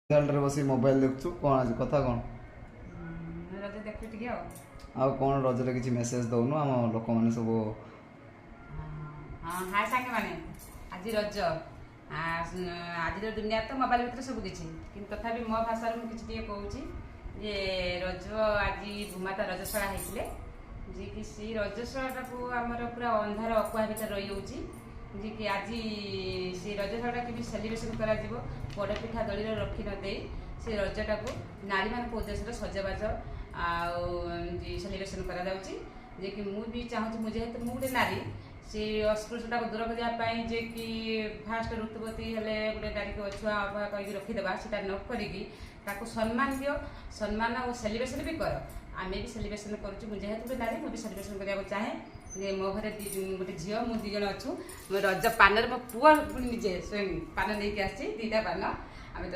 ରେ ବସି ମୋବାଇଲ ଦେଖୁଛୁ କଣ ଆଜି କଥା କଣ? ରଜ ଦେଖୁ ଟିକେ ଆଉ କଣ ରଜରେ କିଛି ମେସେଜ ଦଉନୁ ଆମ ଲୋକମାନେ ସବୁ। ହଁ ହାय ସାଙ୍ଗମାନେ, ଆଜି ରଜ। ଆଜିର ଦୁନିଆ ତ ମୋବାଇଲ ଭିତରେ ସବୁ କିଛି, କିନ୍ତୁ ତଥାପି ମୋ ଭାଷାରେ ମୁଁ କିଛି ଟିକେ କହୁଛି ଯେ ରଜ ଆଜି ଭୂମାତା ରଜଶାଳା ହେଇଥିଲେ, ଯିଏକି ସେଇ ରଜଶାଳାଟାକୁ ଆମର ପୁରା ଅନ୍ଧାର ଅକୁହା ଭିତରେ ରହିଯାଉଛି, ଯିଏକି ଆଜି ସେ ରଜଶାଳାଟା କେମିତି ସେଲିବ୍ରେସନ୍ କରାଯିବ ପୋଡ଼ପିଠା ଦଳିରେ ରଖି ନ ଦେଇ ସେ ରଜଟାକୁ ନାରୀମାନଙ୍କ ଉଦ୍ଦେଶ୍ୟରେ ସଜବାଜ ଆଉ ସେଲିବ୍ରେସନ୍ କରାଯାଉଛି। ଯିଏକି ମୁଁ ବି ଚାହୁଁଛି, ମୁଁ ଯେହେତୁ ମୁଁ ଗୋଟେ ନାରୀ, ସେ ଅସ୍ପୃଶ୍ୟତାକୁ ଦୂର କରିବା ପାଇଁ ଯେ କି ଫାଷ୍ଟ ଋତୁବତୀ ହେଲେ ଗୋଟେ ନାରୀକୁ ଅଛୁଆଁ ଅବହା କରିକି ରଖିଦେବା, ସେଟା ନ କରିକି ତାକୁ ସମ୍ମାନ ଦିଅ, ସମ୍ମାନ ଆଉ ସେଲିବ୍ରେସନ୍ ବି କର। ଆମେ ବି ସେଲିବ୍ରେସନ୍ କରୁଛୁ, ମୁଁ ଯେହେତୁ ଗୋଟେ ନାରୀ ମୁଁ ବି ସେଲିବ୍ରେସନ୍ କରିବାକୁ ଚାହେଁ। ମୋ ଘରେ ଗୋଟେ ଝିଅ, ମୁଁ 2 ଜଣ ଅଛୁ। ରଜ ପାନରେ ମୋ ପୁଅ ନିଜେ ସ୍ୱୟଂ ପାନ ନେଇକି ଆସିଛି, 2ଟା ପାନ ଆମେ